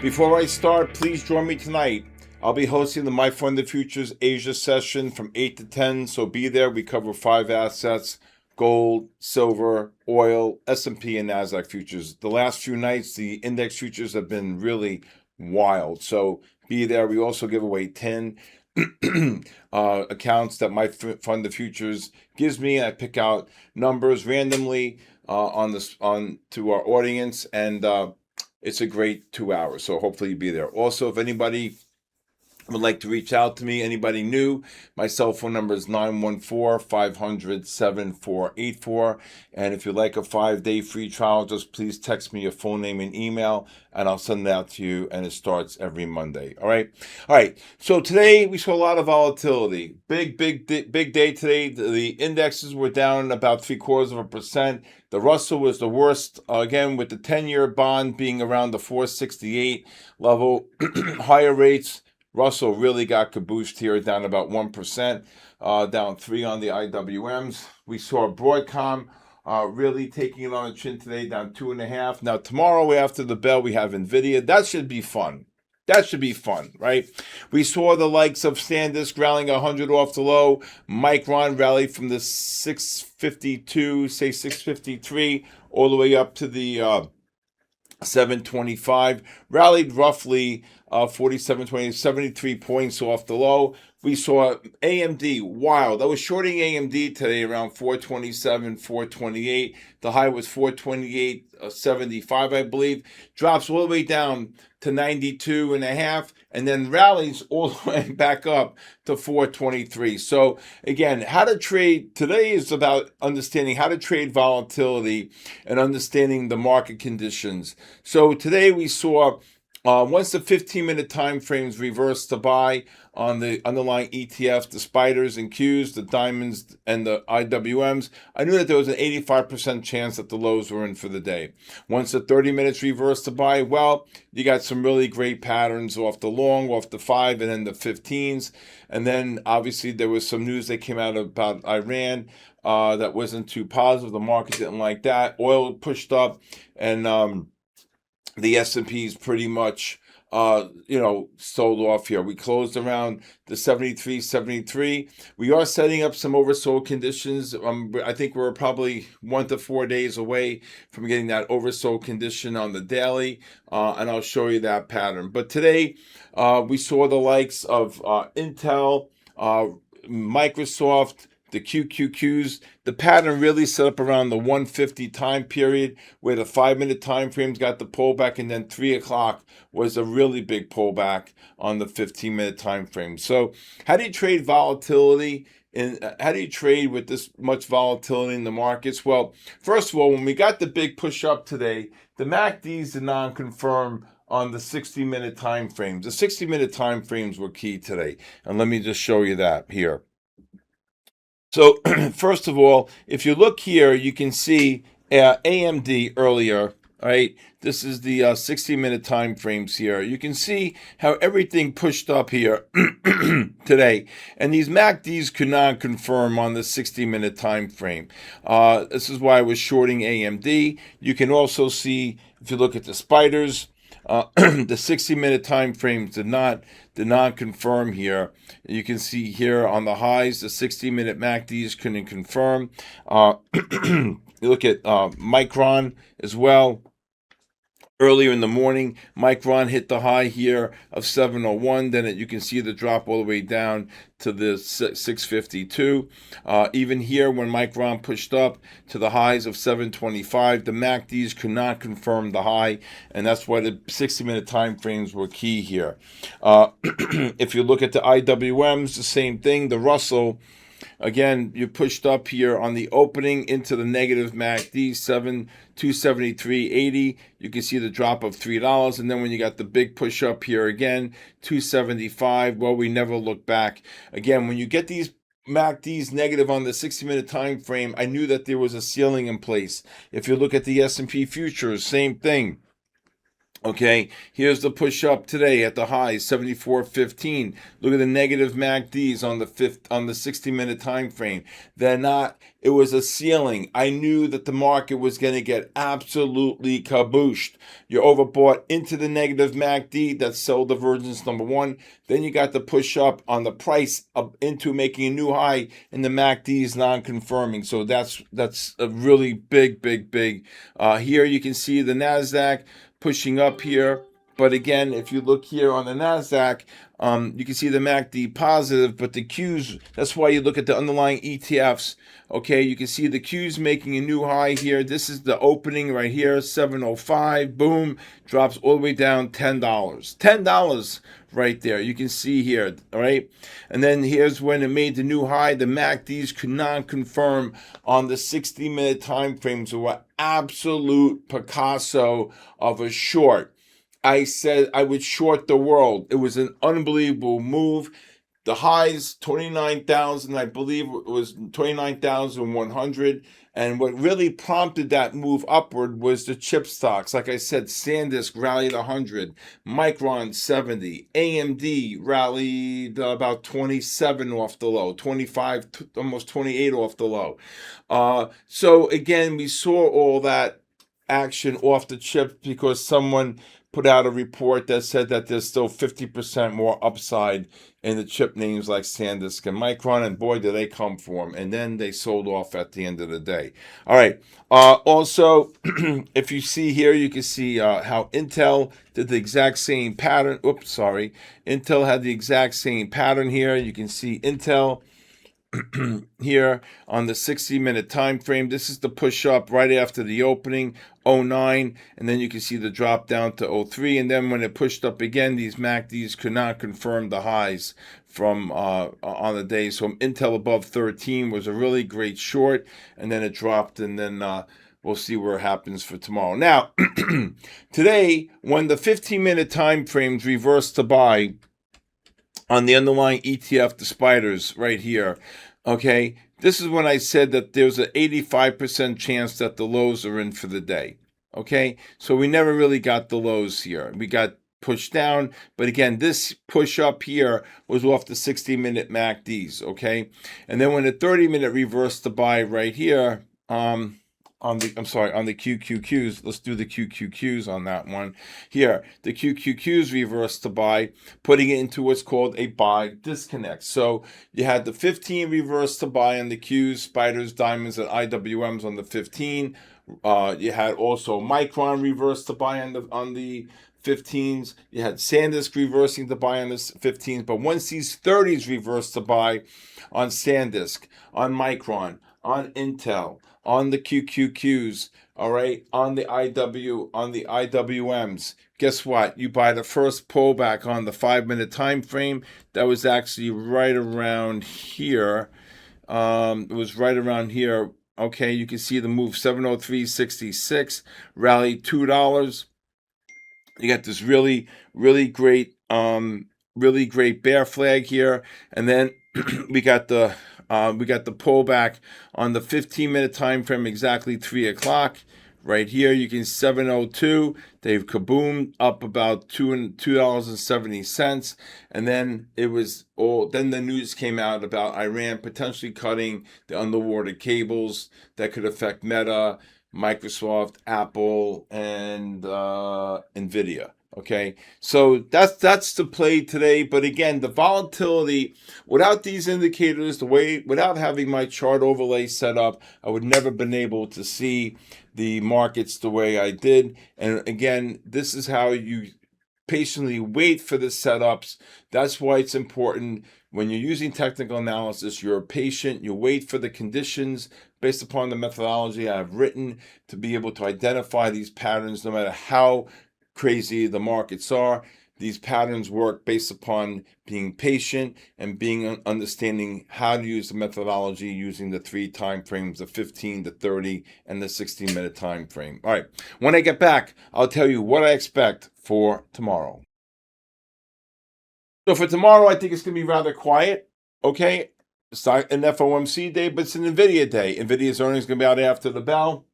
Before I start, please join me tonight. I'll be hosting the My Fund the Futures Asia session from 8 to 10, so be there. We cover 5 assets: gold, silver, oil, S&P, and NASDAQ futures. The last few nights, the index futures have been really wild, so be there. We also give away 10 accounts that My Fund the Futures gives me. I pick out numbers randomly to our audience, and it's a great 2 hours, so hopefully you'll be there. Also, if anybody would like to reach out to me, anybody new, my cell phone number is 914-500-7484. And if you'd like a 5-day free trial, just please text me your full name and email, and I'll send it out to you, and it starts every Monday. All right. So today we saw a lot of volatility. Big day today. The indexes were down about 0.75%. The Russell was the worst, again, with the 10-year bond being around the 468 level. Higher rates. Russell really got cabooshed here, down about 1%, down 3 on the IWMs. We saw Broadcom really taking it on the chin today, down 2.5. Now, tomorrow after the bell, we have NVIDIA. That should be fun. Right? We saw the likes of SanDisk rallying 100 off the low. Micron rallied from the 652, say 653, all the way up to the 725, rallied roughly 73 points off the low. We saw AMD, wild. I was shorting AMD today around 427, 428. The high was 428.75, I believe. Drops all the way down to 92.5, and then rallies all the way back up to 423. So again, how to trade today is about understanding how to trade volatility and understanding the market conditions. So today we saw once the 15-minute time frames reversed to buy on the underlying ETF, the spiders and Qs, the diamonds and the IWMs, I knew that there was an 85% chance that the lows were in for the day. Once the 30 minutes reversed to buy, well, you got some really great patterns off the long, off the 5, and then the 15s. And then obviously there was some news that came out about Iran that wasn't too positive. The market didn't like that. Oil pushed up, and the S&P is pretty much, sold off here. We closed around the 73. We are setting up some oversold conditions. I think we're probably 1 to 4 days away from getting that oversold condition on the daily, and I'll show you that pattern. But today, we saw the likes of Intel, Microsoft, the QQQs. The pattern really set up around the 150 time period, where the 5-minute time frames got the pullback, and then 3 o'clock was a really big pullback on the 15-minute time frame. So how do you trade volatility? And how do you trade with this much volatility in the markets? Well, first of all, when we got the big push up today, the MACDs did not confirm on the 60-minute time frames. The 60-minute time frames were key today. And let me just show you that here. So first of all, if you look here, you can see AMD earlier, right? This is the 60-minute time frames here. You can see how everything pushed up here today. And these MACDs could not confirm on the 60-minute time frame. This is why I was shorting AMD. You can also see, if you look at the spiders, the 60-minute time frames did not confirm here. You can see here on the highs, the 60-minute MACDs couldn't confirm. You look at Micron as well. Earlier in the morning, Micron hit the high here of 701. Then you can see the drop all the way down to the 652. Even here, when Micron pushed up to the highs of 725, the MACDs could not confirm the high, and that's why the 60-minute time frames were key here. If you look at the IWMs, the same thing. The Russell, again, you pushed up here on the opening into the negative MACD, 273.80. You can see the drop of $3. And then when you got the big push up here again, 275, well, we never look back. Again, when you get these MACDs negative on the 60-minute time frame, I knew that there was a ceiling in place. If you look at the S&P futures, same thing. Okay, here's the push up today at the high 74.15. Look at the negative MACDs on the 60-minute time frame. They're not. It was a ceiling. I knew that the market was going to get absolutely kabooshed. You're overbought into the negative MACD. That's sell divergence number one. Then you got the push up on the price up into making a new high, and the MACD is non-confirming. So that's a really big. Here you can see the Nasdaq pushing up here. But again, if you look here on the NASDAQ, you can see the MACD positive, but the Qs, that's why you look at the underlying ETFs. Okay, you can see the Qs making a new high here. This is the opening right here, 705. Boom, drops all the way down $10. $10 right there. You can see here, all right? And then here's when it made the new high. The MACDs could not confirm on the 60-minute time frame. So what absolute Picasso of a short. I said I would short the world. It was an unbelievable move. The highs, 29,000, I believe it was 29,100. And what really prompted that move upward was the chip stocks. Like I said, SanDisk rallied 100, Micron 70, AMD rallied about 27 off the low, 25, almost 28 off the low. So again, we saw all that action off the chips because someone put out a report that said that there's still 50% more upside in the chip names like SanDisk and Micron, and boy, did they come for them. And then they sold off at the end of the day. All right. Also, if you see here, you can see how Intel did the exact same pattern. Oops, sorry. Intel had the exact same pattern here. You can see Intel here on the 60-minute time frame. This is the push up right after the opening, 09, and then you can see the drop down to 03. And then when it pushed up again, these MACDs could not confirm the highs from on the day. So Intel above 13 was a really great short, and then it dropped, and then we'll see where it happens for tomorrow. Now, today, when the 15-minute time frames reverse to buy on the underlying ETF, the spiders right here, okay, this is when I said that there's an 85% chance that the lows are in for the day. Okay, so we never really got the lows here. We got pushed down, but again, this push up here was off the 60-minute MACDs. Okay, and then when the 30-minute reversed to buy right here, on the QQQs, let's do the QQQs on that one. Here, the QQQs reversed to buy, putting it into what's called a buy disconnect. So you had the 15 reverse to buy on the Qs, spiders, diamonds, and IWMs on the 15. You had also Micron reverse to buy on the 15s. You had SanDisk reversing to buy on the 15s. But once these 30s reversed to buy on SanDisk, on Micron, on Intel, on the QQQs, all right, on the IWMs. Guess what? You buy the first pullback on the 5-minute time frame. That was actually right around here. It was right around here. Okay, you can see the move 703.66, rally $2. You got this really great bear flag here, and then we got the pullback on the 15-minute time frame, exactly 3 o'clock. Right here, you can 702. They've kaboomed up about $2.70, and then it was all. Then the news came out about Iran potentially cutting the underwater cables that could affect Meta, Microsoft, Apple, and Nvidia. Okay, so that's the play today. But again, the volatility, without these indicators, without having my chart overlay set up, I would never been able to see the markets the way I did. And again, this is how you patiently wait for the setups. That's why it's important when you're using technical analysis, you're patient, you wait for the conditions based upon the methodology I've written to be able to identify these patterns no matter how crazy the markets are. These patterns work based upon being patient and understanding how to use the methodology using the 3 time frames, the 15, the 30, and the 60-minute time frame. All right, when I get back, I'll tell you what I expect for tomorrow. So for tomorrow, I think it's going to be rather quiet. Okay, it's not an FOMC day, but it's an NVIDIA day. NVIDIA's earnings going to be out after the bell.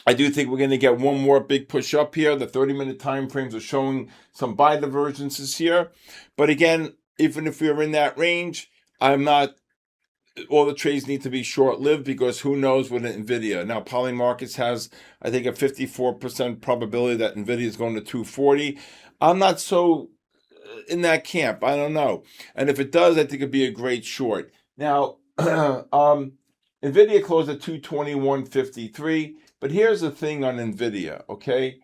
I do think we're going to get one more big push up here. The 30-minute time frames are showing some buy divergences here. But again, even if we're in that range, I'm not, all the trades need to be short-lived, because who knows with NVIDIA. Now, Poly Markets has, I think, a 54% probability that NVIDIA is going to 240. I'm not so in that camp. I don't know. And if it does, I think it'd be a great short. Now, NVIDIA closed at 221.53. But here's the thing on NVIDIA, okay?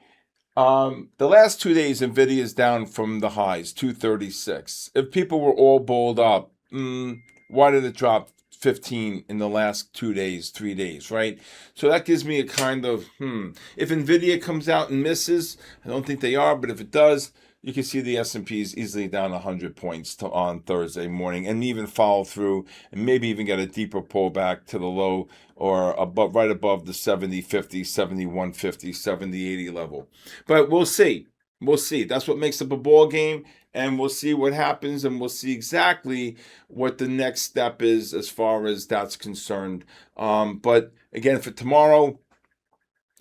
The last 2 days, NVIDIA is down from the highs, 236. If people were all bowled up, why did it drop 15 in the last 2 days, 3 days, right? So that gives me a kind of, If NVIDIA comes out and misses, I don't think they are, but if it does, you can see the S&P is easily down 100 points on Thursday morning, and even follow through and maybe even get a deeper pullback to the low, or above, right above the 70.50, 71.50, 70.80 level. But we'll see. We'll see. That's what makes up a ball game, and we'll see what happens, and we'll see exactly what the next step is as far as that's concerned. But again, for tomorrow,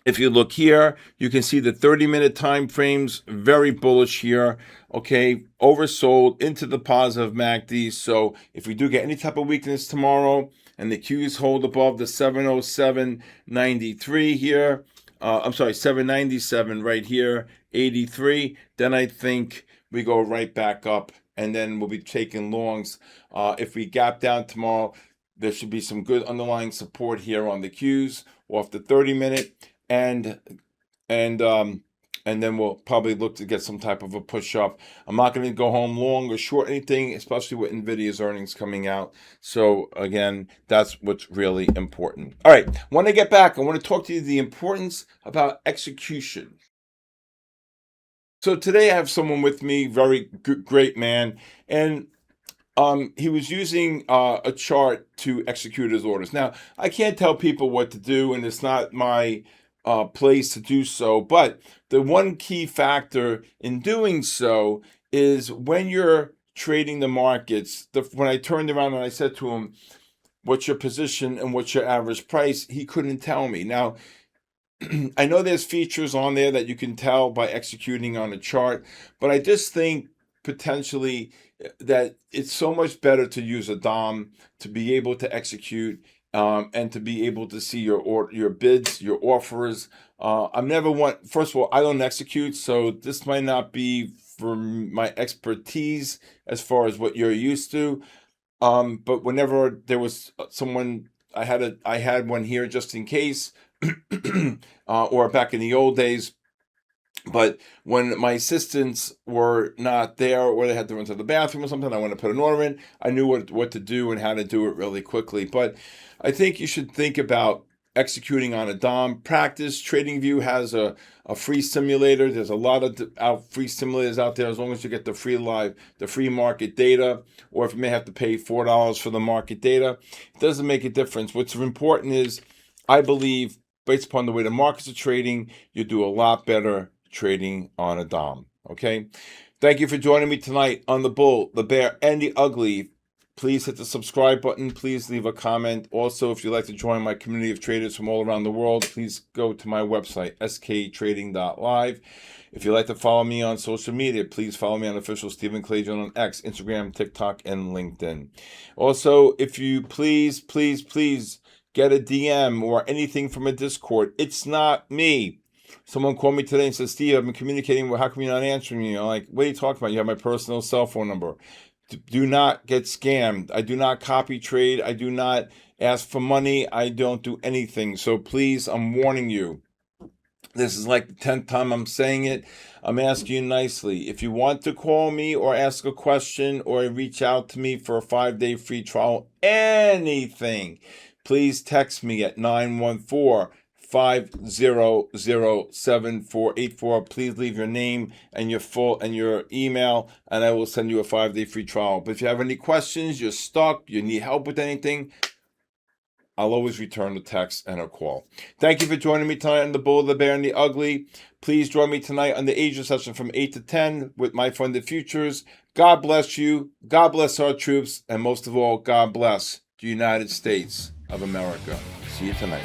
if you look here, you can see the 30-minute time frames, very bullish here, okay? Oversold into the positive MACD. So if we do get any type of weakness tomorrow and the Qs hold above the 707.93 here, 797 right here, 83, then I think we go right back up, and then we'll be taking longs. If we gap down tomorrow, there should be some good underlying support here on the Qs off the 30-minute. And then we'll probably look to get some type of a push up. I'm not going to go home long or short anything, especially with NVIDIA's earnings coming out. So again, that's what's really important. All right, when I get back, I want to talk to you the importance about execution. So today I have someone with me, very great man, and he was using a chart to execute his orders. Now, I can't tell people what to do, and it's not my place to do so. But the one key factor in doing so is when you're trading the markets. When I turned around and I said to him, "What's your position and what's your average price?" he couldn't tell me. Now, I know there's features on there that you can tell by executing on a chart, but I just think potentially that it's so much better to use a DOM to be able to execute, and to be able to see your bids, your offers. First of all, I don't execute, so this might not be for my expertise as far as what you're used to. But whenever there was someone, I had one here just in case, or back in the old days. But when my assistants were not there, or they had to run to the bathroom or something, I want to put an order in, I knew what to do and how to do it really quickly. But I think you should think about executing on a DOM. Practice. TradingView has a free simulator. There's a lot of free simulators out there, as long as you get the free market data, or if you may have to pay $4 for the market data. It doesn't make a difference. What's important is, I believe, based upon the way the markets are trading, you do a lot better trading on a DOM. Okay? Thank you for joining me tonight on the Bull, the Bear, and the Ugly. Please hit the subscribe button. Please leave a comment. Also, if you'd like to join my community of traders from all around the world, please go to my website, sktrading.live. If you'd like to follow me on social media, please follow me on official Stephen Kalayjian on X, Instagram, TikTok, and LinkedIn. Also, if you please get a DM or anything from a Discord, it's not me. Someone called me today and said, "Steve, I've been communicating. Well, how come you're not answering me?" I'm like, "What are you talking about? You have my personal cell phone number." Do not get scammed. I do not copy trade. I do not ask for money. I don't do anything. So please, I'm warning you. This is like the 10th time I'm saying it. I'm asking you nicely. If you want to call me or ask a question or reach out to me for a 5-day free trial, anything, please text me at 914-500-7484. Please leave your name and your email, and I will send you a 5-day free trial. But if you have any questions, you're stuck, you need help with anything, I'll always return a text and a call. Thank you for joining me tonight on the Bull, the Bear, and the Ugly. Please join me tonight on the Asia session from 8 to 10 with my funded futures. God bless you. God bless our troops. And most of all, God bless the United States of America. See you tonight.